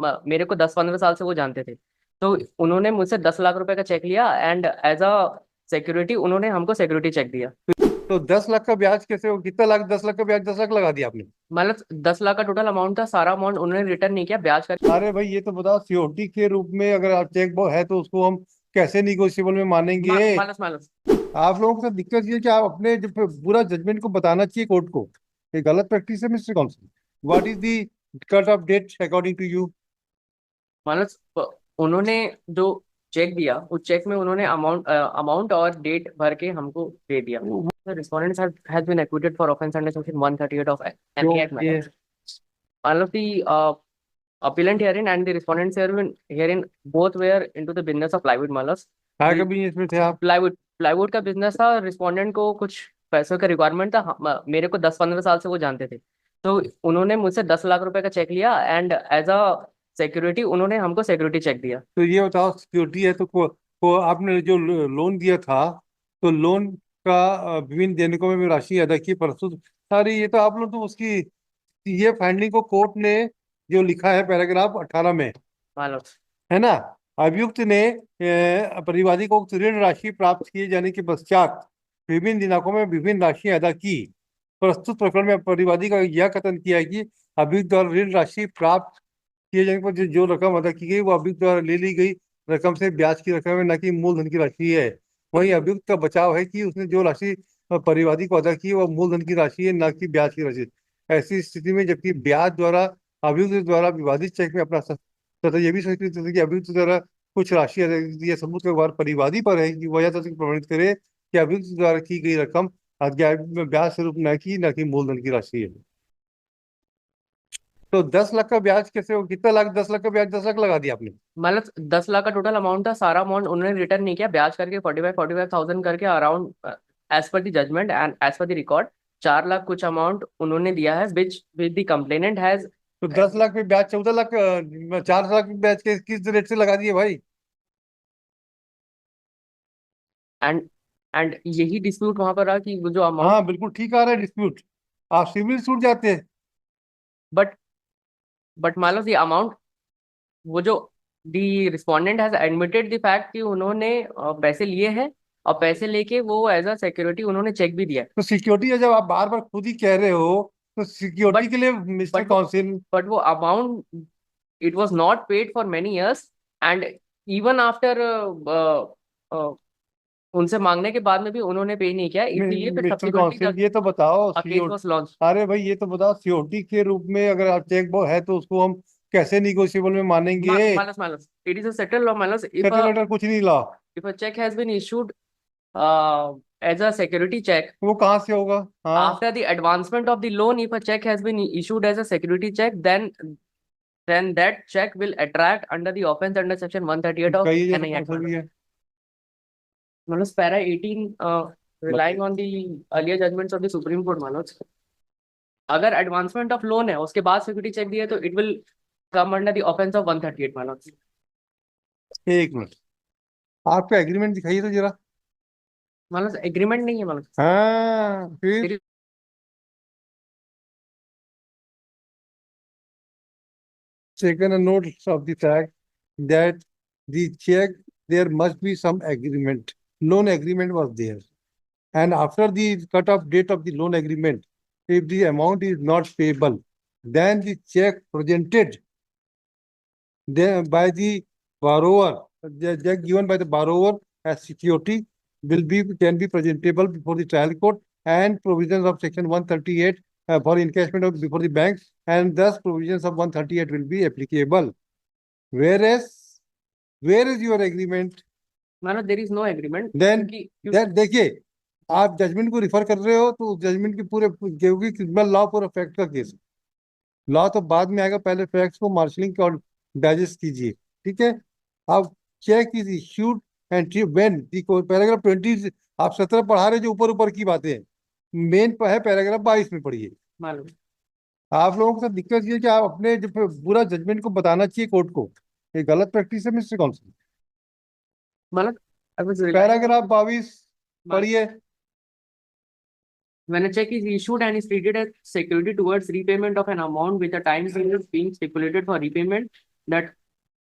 मेरे को 10-15 साल से वो जानते थे। तो उन्होंने मुझसे 10 लाख रुपए का चेक लिया एंड एज अ सिक्योरिटी उन्होंने हमको सिक्योरिटी चेक दिया। तो 10 लाख का ब्याज कैसे हो? कितना लाख? 10 लाख का ब्याज 10 लाख लगा दिया आपने? मतलब 10 लाख का टोटल अमाउंट था, सारा अमाउंट उन्होंने रिटर्न नहीं किया, ब्याज का। अरे भाई, ये तो बताओ, सिक्योरिटी के रूप में अगर आप चेक वो है तो उसको हम कैसे निगोशिएबल में मानेंगे? Minus minus. आप लोगों के साथ दिक्कत ये है कि आप अपने जो पूरा जजमेंट को बताना चाहिए कोर्ट को। ये गलत प्रैक्टिस है mister counsel. What is the cut off date according to you? Minus. उन्होंने जो चेक दिया उस चेक में उन्होंने अमाउंट और डेट भर के हमको दे दिया। The respondent has been acquitted for offense under section 138 of जो MPAC matter. ये All of the appellant herein and the respondents herein both were into the business of plywood malas. क्या कभी इसमें थे आप? प्लाईवुड का बिजनेस था। Respondent को कुछ पैसों का रिक्वायरमेंट था। मेरे को 10-15 साल से वो जानते थे। तो उन्होंने मुझसे 10 लाख रुपए का चेक लिया एंड एज अ सिक्योरिटी उन्होंने हमको सिक्योरिटी चेक दिया। तो ये बताओ, सिक्योरिटी है तो को आपने जो लोन दिया था, तो लोन का विभिन्न देनकों में राशि अदा की प्रस्तुत सारी, ये तो आप लोग तो उसकी ये फाइंडिंग को कोर्ट ने जो लिखा है पैराग्राफ 18 में, मालूम। है ना? अभियुक्त ने परिवादी को उक्त ऋण राशि प्राप्त किए जाने के पश्चात विभिन्न दिनांकों में विभिन्न राशियां अदा की। प्रस्तुत प्रकरण में परिवादी का यह कथन किया है कि अभियुक्त द्वारा ऋण राशि प्राप्त किए जाने पर जो रकम अदा की गई वो अभियुक्त द्वारा ले ली गई रकम से ब्याज की रकम है, न कि मूलधन की राशि है। वहीं अभियुक्त का बचाव है कि उसने जो राशि परिवादी को अदा की है, वह मूलधन की राशि है, न कि ब्याज की राशि। ऐसी स्थिति में जबकि ब्याज द्वारा अभियुक्त द्वारा विवादित चेक में अपना तथा ये भी सुनिश्चित है कि अभियुक्त द्वारा कुछ राशि अदा की गई है, सबूत का भार परिवादी पर है कि वह तथ्य प्रमाणित करे कि अभियुक्त द्वारा की गई रकम अज्ञात में ब्याज स्वरूप न कि मूलधन की राशि है। तो 10 लाख का ब्याज कैसे हो? कितना लाख? 10 लाख का ब्याज 10 लाख लगा दिया आपने? मतलब 10 लाख का टोटल अमाउंट था, सारा अमाउंट उन्होंने रिटर्न नहीं किया, ब्याज करके 45,000 करके around as per the judgement and as per the record 4 lakh कुछ अमाउंट उन्होंने दिया है which with the complainant has. तो 10 लाख पे ब्याज 14 लाख, 4 लाख ब्याज के किस रेट से लगा दिए भाई? एंड एंड यही डिस्प्यूट वहां पर रहा कि वो जो अमाउंट। हाँ, बिल्कुल ठीक आ रहा है डिस्प्यूट। आप सिविल सूट जाते हैं। बट बट मान लो द अमाउंट, वो जो the respondent has admitted the fact कि उन्होंने पैसे लिए हैं और पैसे लेके वो एज अ सिक्योरिटी उन्होंने चेक भी दिया है। तो सिक्योरिटी है, जब आप बार बार खुद ही कह रहे हो, तो सिक्योरिटी बट के लिए मिस्टर बट वो काउंसिल। बट वो amount it was not paid for many years and even after उनसे मांगने के बाद में भी उन्होंने पे नहीं किया, इसीलिए फिर मिस्टर सब्सिक्वेंटली काउंसिल, ये तो बताओ केस सीओ वाज लॉन्च। अरे भाई, ये तो बताओ, सिक्योरिटी के रूप में अगर आप चेक वो है तो उसको हम कैसे निगोशिएबल में मानेंगे? Minus it is a settle law minus settle letter कुछ नहीं ला। if a check has been issued as a security check वो कहाँ से होगा? हाँ, after the advancement of the loan, if a check has been issued as a security check, then that check will attract under the offense under section 138 of कही जैसा NI कौन Act सा भी है? Manoj, para 18 relying on the earlier judgments of the Supreme Court Manoj, अगर advancement of loan है उसके बाद सिक्योरिटी चेक दिया तो it will come under the offence of 138 Manoj। एक मिनट, आपका एग्रीमेंट दिखाइए तो जरा। Manoj एग्रीमेंट नहीं है Manoj। हाँ, फिर There taken a notice of the fact that the check, there must be some agreement. Loan agreement was there. And after the cut-off date of the loan agreement, if the amount is not payable, then the check presented by the borrower, the check given by the borrower as security can be presentable before the trial court, and provisions of section 138 for encashment of before the bank, and thus provisions of 138 will be applicable. Whereas, where is your agreement? Manoj there is no agreement Then क्योंकि that देखिए, आप judgement को refer कर रहे हो तो judgement के पूरे, क्योंकि क्रिमिनल लॉ पूरा फैक्ट का केस, लॉ तो बाद में आएगा, पहले फैक्ट्स को मार्शलिंग का डाइजेस्ट कीजिए। ठीक है? अब cheque is issued and when paragraph 20, आप 17 पढ़ा रहे जो ऊपर ऊपर की बातें हैं, मेन पर है पैराग्राफ 22 में पढ़िए। मालूम। आप लोगों के साथ दिक्कत ये है कि आप अपने जो पूरा जजमेंट को बताना चाहिए कोर्ट को। ये गलत प्रैक्टिस है मिस्टर काउंसिल। मतलब I was relying on paragraph 22 पढ़िए। when a check is issued and is treated as security towards repayment of an amount with a time period being stipulated for repayment, that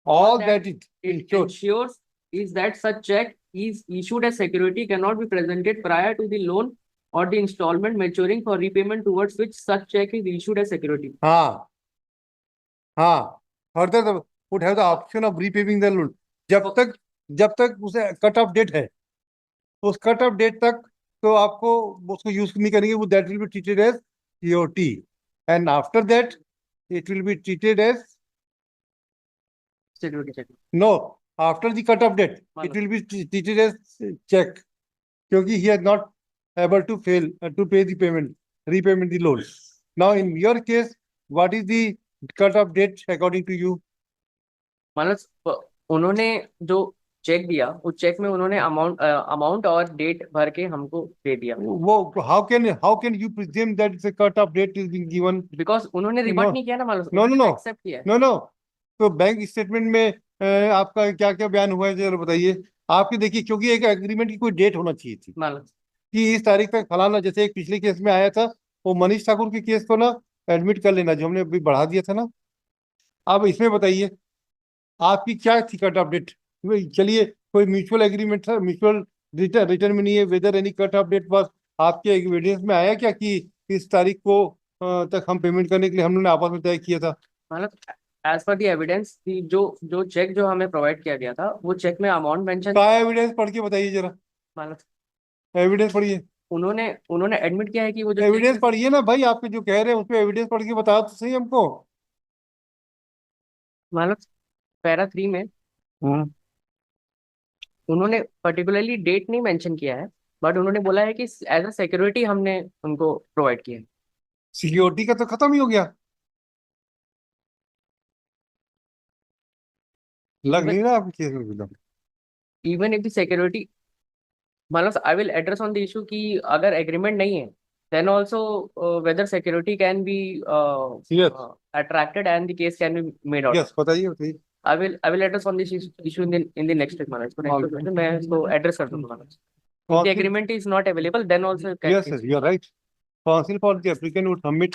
all that it it ensures. ensures is that such check is issued as security cannot be presented prior to the loan or the installment maturing for repayment towards which such check is issued as security. हाँ हाँ, further the would have the option of repaying the loan. जब तक उसे cut off date है, उस cut off date तक तो आपको उसको यूज नहीं करेंगे, वो that will be treated as COT, and after that it will be treated as Security check. No, after the cut off date it will be treated as check, क्योंकि he has not able to fail to pay the payment, repayment the loan. Now in your case what is the cut off date according to you? मतलब उन्होंने जो check दिया उस check में उन्होंने amount और date भर के हमको दे दिया. वो how can you presume that the cut off date is being given? Because उन्होंने रिवर्ट नहीं किया ना, मतलब No. एक्सेप्ट किया. No. तो बैंक स्टेटमेंट में आपका क्या क्या बयान हुआ है जरा बताइए. आपकी देखिए, क्योंकि एक एग्रीमेंट की कोई डेट होना चाहिए थी मतलब कि इस तारीख तक फलाना, जैसे एक पिछले केस में आया था वो मनीष ठाकुर के केस को ना एडमिट कर लेना, जो हमने अभी बढ़ा दिया था ना. अब इसमें बताइए आपकी क्या थी कट ऑफ डेट? चलिए, कोई म्यूचुअल एग्रीमेंट था, म्यूचुअल रिटर्न में नहीं है, whether any cut off date पास आपके एविडेंस में आया क्या कि इस तारीख को तक हम पेमेंट करने के लिए हम लोगों ने आपस में तय किया था? मतलब एज पर द एविडेंस जो चेक जो हमें प्रोवाइड किया गया था वो चेक में अमाउंट मेंशन. क्या एविडेंस पढ़ के बताइए जरा, मतलब एविडेंस पढ़िए. उन्होंने एडमिट किया है कि वो जो एविडेंस पढ़िए ना भाई, आपके जो कह रहे हैं उसमें एविडेंस पढ़ के बताओ तो सही हमको. मतलब पैरा 3 में उन्होंने पर्टिकुलरली डेट नहीं मेंशन किया है, बट उन्होंने बोला है कि एज अ सिक्योरिटी हमने उनको प्रोवाइड किया है. सिक्योरिटी का तो खत्म ही हो गया, लग नहीं रहा आपके केस में एकदम. इवन इफ द सिक्योरिटी, मतलब I will address on the issue कि अगर एग्रीमेंट नहीं है then also whether security can be Yes. Attracted and the case can be made out. Yes, बताइए. I will address on this issue in the next week, मतलब इसको next week में मैं इसको address कर दूंगा. If the agreement is not available, then also you can. Yes, sir, you are right. Counsel for the applicant would submit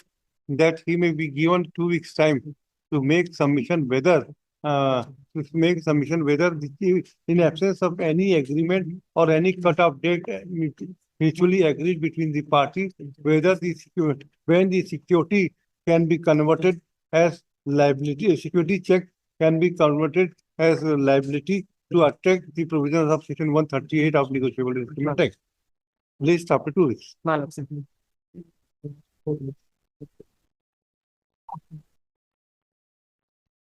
that he may be given 2 weeks time to make submission whether in absence of any agreement or any cut-off date mutually agreed between the parties, whether when the security can be converted as liability, security check can be converted as a liability to attract the provisions of section 138 of negotiable instrument act. List after 2 weeks. मतलब